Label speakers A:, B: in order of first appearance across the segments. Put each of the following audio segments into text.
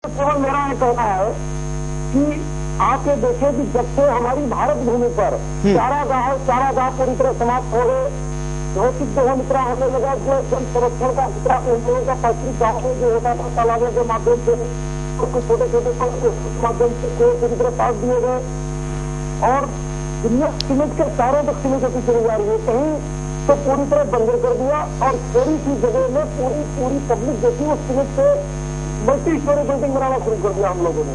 A: केवल मेरा ये कहना है कि आप ये देखें कि जब से हमारी भारत भूमि पर चारागाह पूरी तरह समाप्त हो गए, भौतिक दोहनित्रा होने लगा, जो जन संरक्षण का खतरा उन लोगों का पैतृक गाँव में जो होता था तालाबों के माध्यम से और कुछ छोटे छोटे माध्यम से पूरी तरह पास दिए गए और दुनिया सीमेंट के चारों तक सीमेंट होती चली जा रही है। कहीं तो पूरी तरह बंजर कर दिया और थोड़ी सी जगह में पूरी पब्लिक जो थी वो सीमेंट से मल्टी स्टोरी बिल्डिंग बनाना शुरू कर दिया हम लोगों ने।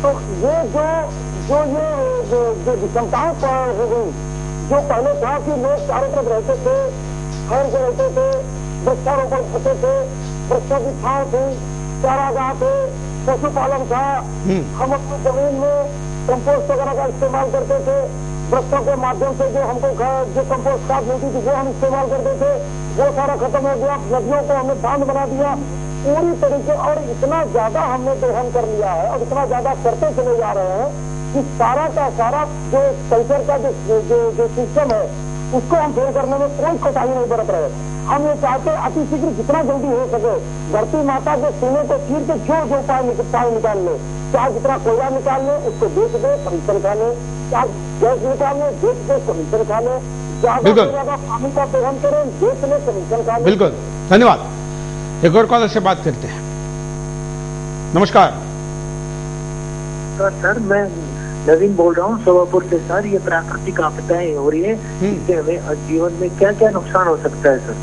A: तो ये जो विषमताएं हो गई, जो पहले था कि लोग चारों तरफ रहते थे, ठहर के रहते थे, वृक्षारोपण करते थे, वृक्षों की छांव थी, चारागाह थे, पशुपालन था, हम अपनी जमीन में कंपोस्ट वगैरह का इस्तेमाल करते थे, वृक्षों के माध्यम से जो हमको जो कंपोस्ट खाद मिलती थी वो हम इस्तेमाल करते थे, वो सारा खत्म हो गया। नदियों को हमने बांध बना दिया पूरी तरीके, और इतना ज्यादा हमने दोहन कर लिया है और इतना ज्यादा करते चले जा रहे हैं कि सारा का सारा जो कल्चर का जो सिस्टम है उसको हम फेल करने में कोई कोताही नहीं बरत रहे। हम ये चाहते हैं अतिशीघ्र जितना जल्दी हो सके धरती माता के सीने को चीर के जो उपाय निकाल ले, चाहे जितना कोयला निकाल ले उसको बेच दे, कमीशन खा ले, चाहे गैस निकाल ले बेच दे, कमीशन खा ले, ज्यादा से ज्यादा पानी का दोहन करें, बेच ले, कमीशन खा ले।
B: बिल्कुल, धन्यवाद। एक और कॉलर से बात करते हैं। नमस्कार
C: सर, मैं नवीन बोल रहा हूँ सोवापुर से। सर, ये प्राकृतिक आपदाएं हो रही है, इससे हमें जीवन में क्या क्या नुकसान हो सकता है? सर,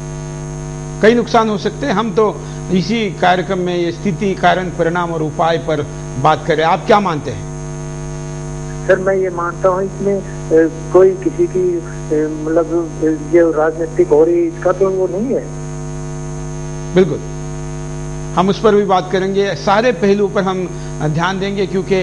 B: कई नुकसान हो सकते हैं। हम तो इसी कार्यक्रम में ये स्थिति, कारण, परिणाम और उपाय पर बात करें। आप क्या मानते हैं?
C: सर, मैं ये मानता हूँ इसमें कोई किसी की मतलब जो राजनीतिक हो रही इसका तो वो नहीं है।
B: बिल्कुल, हम उस पर भी बात करेंगे। सारे पहलू पर हम ध्यान देंगे क्योंकि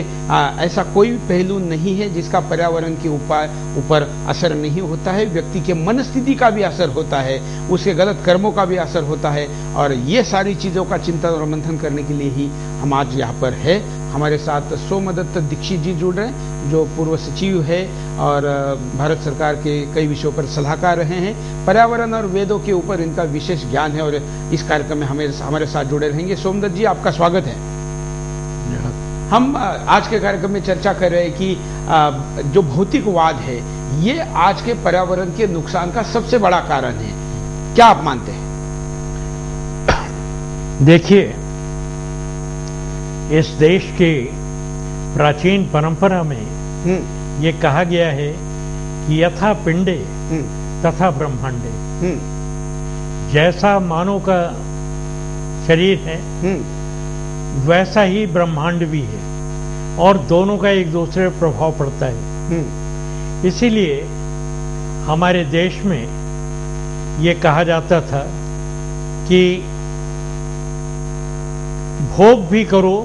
B: ऐसा कोई पहलू नहीं है जिसका पर्यावरण के ऊपर असर नहीं होता है। व्यक्ति के मनस्थिति का भी असर होता है, उसके गलत कर्मों का भी असर होता है, और ये सारी चीजों का चिंतन और मंथन करने के लिए ही हम आज यहाँ पर है। हमारे साथ सोमदत्त दीक्षित जी जुड़ रहे हैं, जो पूर्व सचिव है और भारत सरकार के कई विषयों पर सलाहकार रहे हैं। पर्यावरण और वेदों के ऊपर इनका विशेष ज्ञान है और इस कार्यक्रम में हमारे साथ जुड़े रहेंगे। सोमदत्त जी, आपका स्वागत है। हम आज के कार्यक्रम में चर्चा कर रहे हैं कि जो भौतिकवाद है ये आज के पर्यावरण के नुकसान का सबसे बड़ा कारण है। क्या आप मानते हैं?
D: देखिए, इस देश के प्राचीन परंपरा में ये कहा गया है कि यथा पिंडे तथा ब्रह्मांडे, जैसा मानव का शरीर है वैसा ही ब्रह्मांड भी है और दोनों का एक दूसरे पर प्रभाव पड़ता है। इसीलिए हमारे देश में ये कहा जाता था कि भोग भी करो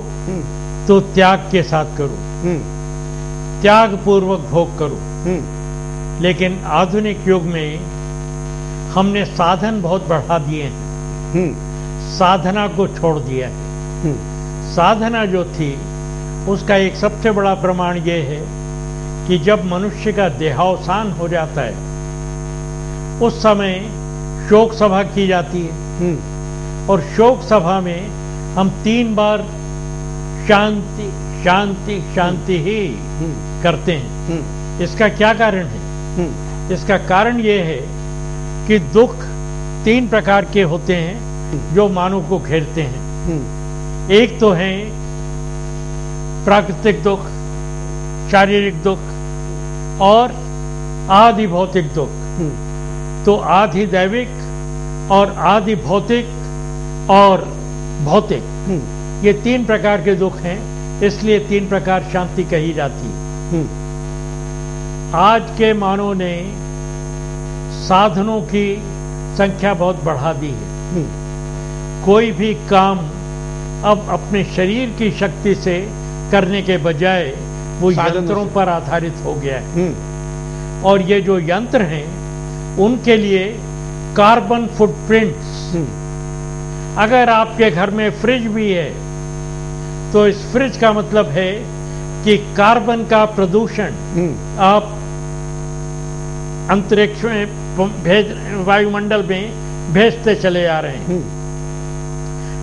D: तो त्याग के साथ करो, त्याग पूर्वक भोग करो। लेकिन आधुनिक युग में हमने साधन बहुत बढ़ा दिए हैं, साधना को छोड़ दिया है। साधना जो थी उसका एक सबसे बड़ा प्रमाण यह है कि जब मनुष्य का देहावसान हो जाता है उस समय शोक सभा की जाती है और शोक सभा में हम 3 बार शांति शांति शांति ही करते हैं। इसका क्या कारण है? इसका कारण यह है कि दुख 3 प्रकार के होते हैं जो मानव को घेरते हैं। एक तो है प्राकृतिक दुख, शारीरिक दुख और आदि भौतिक दुख। तो आधि दैविक और आधि भौतिक और भौतिक, ये 3 प्रकार के दुख हैं, इसलिए 3 प्रकार शांति कही जाती है। आज के मानव ने साधनों की संख्या बहुत बढ़ा दी है। कोई भी काम अब अपने शरीर की शक्ति से करने के बजाय वो यंत्रों पर आधारित हो गया है। और ये जो यंत्र हैं उनके लिए कार्बन फुटप्रिंट्स, अगर आपके घर में फ्रिज भी है तो इस फ्रिज का मतलब है कि कार्बन का प्रदूषण आप अंतरिक्ष में वायुमंडल में भेजते चले आ रहे हैं।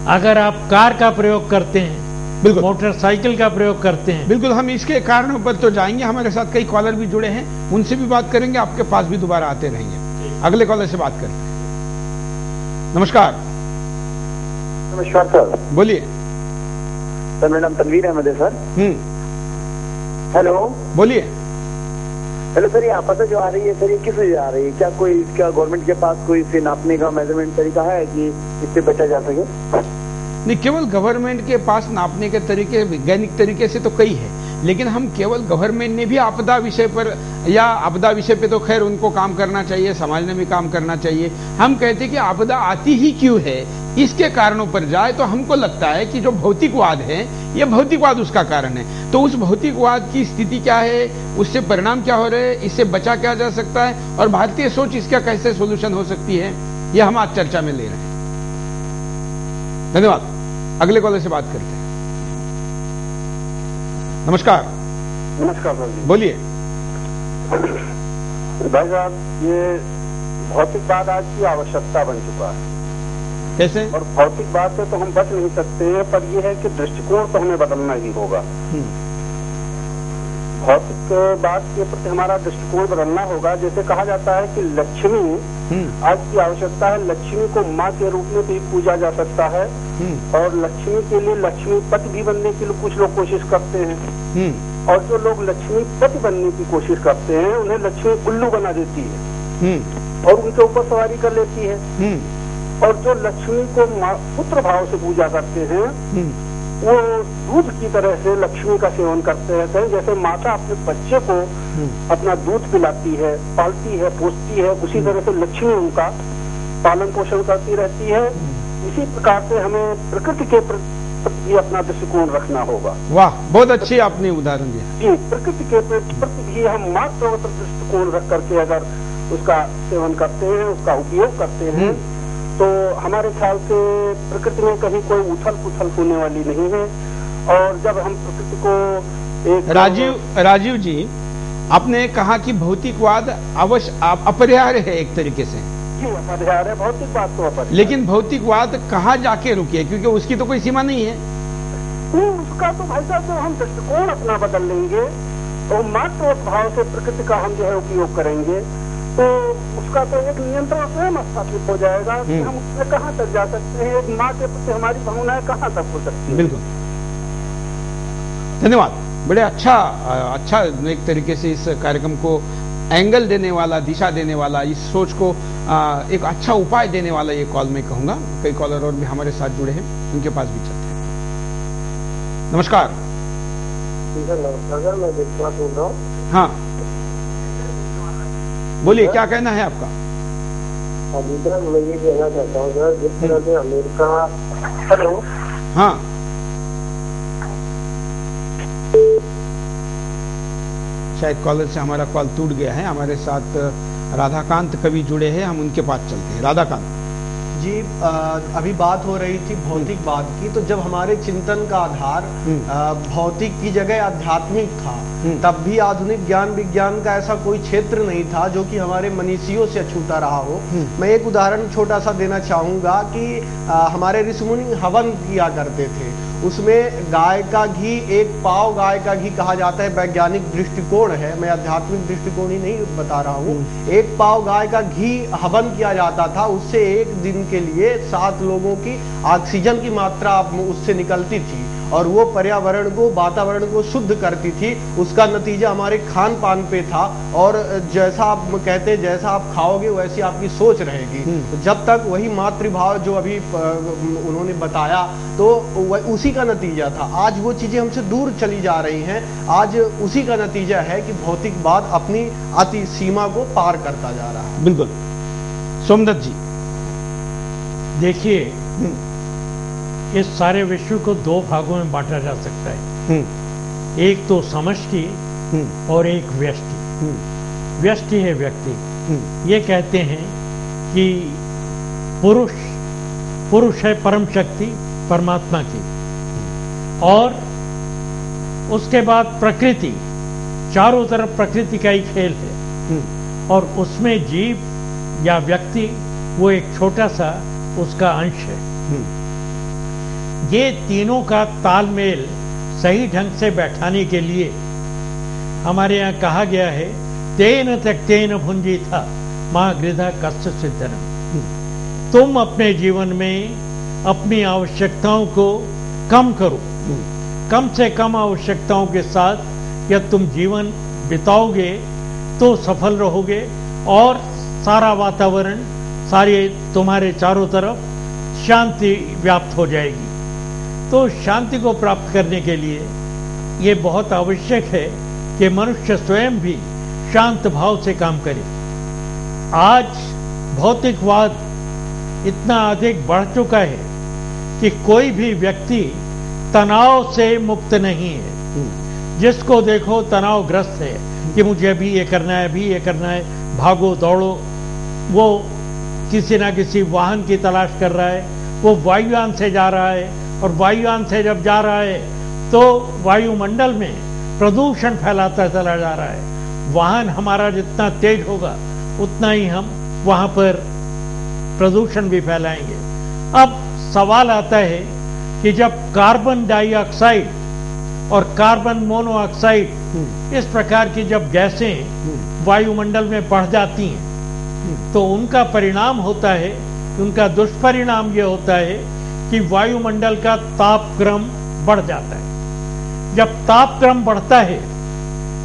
D: अगर आप कार का प्रयोग करते हैं
B: बिल्कुल।
D: मोटरसाइकिल का प्रयोग करते हैं।
B: बिल्कुल, हम इसके कारणों पर तो जाएंगे। हमारे साथ कई कॉलर भी जुड़े हैं, उनसे भी बात करेंगे, आपके पास भी दोबारा आते रहेंगे। अगले कॉलर से बात करते हैं। नमस्कार।
C: नमस्कार सर।
B: बोलिए
C: सर, मेरा नाम तनवीर अहमद है सर। हेलो।
B: बोलिए।
C: हेलो सर, ये आपदा जो आ रही है सर, ये किस वजह आ रही है? क्या कोई इसका गवर्नमेंट के पास कोई इसे नापने का मेजरमेंट तरीका है कि इससे बचा जा सके?
B: नहीं, केवल गवर्नमेंट के पास नापने के तरीके वैज्ञानिक तरीके से तो कई है, लेकिन हम केवल गवर्नमेंट ने भी आपदा विषय पर या आपदा विषय पे तो खैर उनको काम करना चाहिए, समाज ने भी काम करना चाहिए। हम कहते हैं कि आपदा आती ही क्यों है, इसके कारणों पर जाए तो हमको लगता है कि जो भौतिकवाद है, ये भौतिकवाद उसका कारण है। तो उस भौतिकवाद की स्थिति क्या है, उससे परिणाम क्या हो रहे हैं, इससे बचा क्या जा सकता है और भारतीय सोच इसका कैसे सोल्यूशन हो सकती है, यह हम आज चर्चा में ले रहे हैं। धन्यवाद। अगले कॉलर से बात करते हैं। नमस्कार।
C: नमस्कार सर जी।
B: बोलिए।
C: भाई साहब, ये भौतिकवाद आज की आवश्यकता बन चुका है।
B: कैसे?
C: और भौतिकवाद से तो हम बच नहीं सकते हैं, पर यह है कि दृष्टिकोण तो हमें बदलना ही होगा। भौतिकवाद के प्रति हमारा दृष्टिकोण बदलना होगा। जैसे कहा जाता है कि लक्ष्मी आज की आवश्यकता है, लक्ष्मी को माँ के रूप में भी पूजा जा सकता है और लक्ष्मी के लिए लक्ष्मीपति भी बनने के लिए कुछ लोग कोशिश करते हैं और जो लोग लक्ष्मीपति बनने की कोशिश करते हैं उन्हें लक्ष्मी उल्लू बना देती है और उनके ऊपर सवारी कर लेती है। और जो लक्ष्मी को पुत्र भाव से पूजा करते हैं वो दूध की तरह से लक्ष्मी का सेवन करते रहते हैं। जैसे माता अपने बच्चे को अपना दूध पिलाती है, पालती है, पोसती है, उसी तरह से लक्ष्मी उनका पालन पोषण करती रहती है। इसी प्रकार से हमें प्रकृति के प्रति अपना दृष्टिकोण रखना होगा।
B: वाह, बहुत अच्छी आपने उदाहरण दिया।
C: जी, प्रकृति के प्रति भी हम मात्र दृष्टिकोण रख करके अगर उसका सेवन करते हैं, उसका उपयोग करते हैं तो हमारे ख्याल से प्रकृति में कहीं कोई उथल पुथल होने वाली नहीं है। और जब हम प्रकृति को एक
B: राजीव जी, आपने कहा कि भौतिकवाद अपरिहार्य है एक तरीके से।
C: जी, अपरिहार्य है भौतिकवाद तो अपरिहार्य।
B: लेकिन भौतिकवाद कहाँ जाके रुके, क्योंकि उसकी तो कोई सीमा नहीं है।
C: उसका तो भाई साहब जब हम दृष्टिकोण अपना बदल लेंगे तो मात्र उस भाव से प्रकृति का हम जो है उपयोग करेंगे तो उसका तो एक नियंत्रण स्वयं स्थापित हो जाएगा कि हम उसमें कहाँ तक जा सकते हैं, एक माँ के प्रति हमारी भावनाएं कहाँ तक हो सकती है। बिल्कुल,
B: धन्यवाद। बड़े अच्छा एक तरीके से इस कार्यक्रम को एंगल देने वाला, दिशा देने वाला, इस सोच को एक अच्छा उपाय देने वाला ये कॉल मैं कहूंगा। कई कॉलर और भी हमारे साथ जुड़े हैं, उनके पास भी चलते हैं। नमस्कार।
C: नमस्कार, मैं विश्वास बोल रहा हूँ।
B: हाँ, बोलिए, क्या कहना है आपका?
C: अभी सर मैं ये कहना चाहता हूँ सर, जिस तरह से अमेरिका। हेलो।
B: हाँ, शायद कॉलर से हमारा कॉल टूट गया है। हमारे साथ राधाकांत कवि जुड़े हैं, हम उनके पास चलते हैं। राधाकांत
E: जी, अभी बात हो रही थी भौतिकवाद की, तो जब हमारे चिंतन का आधार भौतिक की जगह आध्यात्मिक था, तब भी आधुनिक ज्ञान विज्ञान का ऐसा कोई क्षेत्र नहीं था जो कि हमारे मनीषियों से अछूता रहा हो। मैं एक उदाहरण छोटा सा देना चाहूंगा कि हमारे ऋषिमुनि हवन किया करते थे, उसमें गाय का घी, एक पाव गाय का घी कहा जाता है, वैज्ञानिक दृष्टिकोण है, मैं आध्यात्मिक दृष्टिकोण ही नहीं बता रहा हूँ। एक पाव गाय का घी हवन किया जाता था, उससे एक दिन के लिए 7 लोगों की ऑक्सीजन की मात्रा उससे निकलती थी और वो पर्यावरण को, वातावरण को शुद्ध करती थी। उसका नतीजा हमारे खान पान पे था और जैसा आप कहते हैं, जैसा आप खाओगे वैसी आपकी सोच रहेगी। जब तक वही मातृभाव जो अभी उन्होंने बताया तो उसी का नतीजा था। आज वो चीजें हमसे दूर चली जा रही हैं। आज उसी का नतीजा है कि भौतिकवाद अपनी अति सीमा को पार करता जा रहा है।
B: बिल्कुल। सोमदत्त जी,
D: देखिए, इस सारे विश्व को 2 भागों में बांटा जा सकता है। एक तो समष्टि और एक व्यष्टि। व्यष्टि है व्यक्ति। ये कहते हैं कि पुरुष है परम शक्ति परमात्मा की, और उसके बाद प्रकृति, चारों तरफ प्रकृति का ही खेल है और उसमें जीव या व्यक्ति वो एक छोटा सा उसका अंश है। ये तीनों का तालमेल सही ढंग से बैठाने के लिए हमारे यहाँ कहा गया है, तेन त्यक्तेन भुंजीथा मां गृधा कस्य सिद्धनम। तुम अपने जीवन में अपनी आवश्यकताओं को कम करो, कम से कम आवश्यकताओं के साथ यदि तुम जीवन बिताओगे तो सफल रहोगे और सारा वातावरण, सारे तुम्हारे चारों तरफ शांति व्याप्त हो जाएगी। तो शांति को प्राप्त करने के लिए ये बहुत आवश्यक है कि मनुष्य स्वयं भी शांत भाव से काम करे। आज भौतिकवाद इतना अधिक बढ़ चुका है कि कोई भी व्यक्ति तनाव से मुक्त नहीं है। जिसको देखो तनावग्रस्त है कि मुझे अभी ये करना है, अभी ये करना है, भागो दौड़ो। वो किसी ना किसी वाहन की तलाश कर रहा है, वो वायुयान से जा रहा है, और वायुयान से जब जा रहा है तो वायुमंडल में प्रदूषण फैलाता चला जा रहा है। वाहन हमारा जितना तेज होगा उतना ही हम वहां पर प्रदूषण भी फैलाएंगे। अब सवाल आता है कि जब कार्बन डाइऑक्साइड और कार्बन मोनोऑक्साइड इस प्रकार की जब गैसें वायुमंडल में बढ़ जाती हैं तो उनका परिणाम होता है, उनका दुष्परिणाम यह होता है कि वायुमंडल का तापक्रम बढ़ जाता है। जब तापक्रम बढ़ता है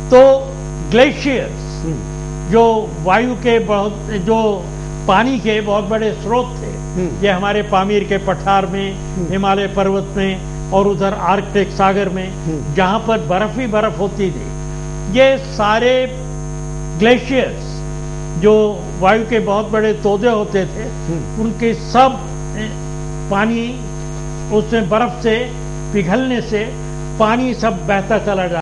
D: तो ग्लेशियर्स, जो वायु के जो पानी के बहुत बड़े स्रोत थे, ये हमारे पामीर के पठार में, हिमालय पर्वत में और उधर आर्कटिक सागर में जहां पर बर्फ ही बर्फ होती थी, ये सारे ग्लेशियर्स जो वायु के बहुत बड़े तोदे होते थे, उनके सब पानी उसमें बर्फ से पिघलने से पानी सब बहता चला जाता।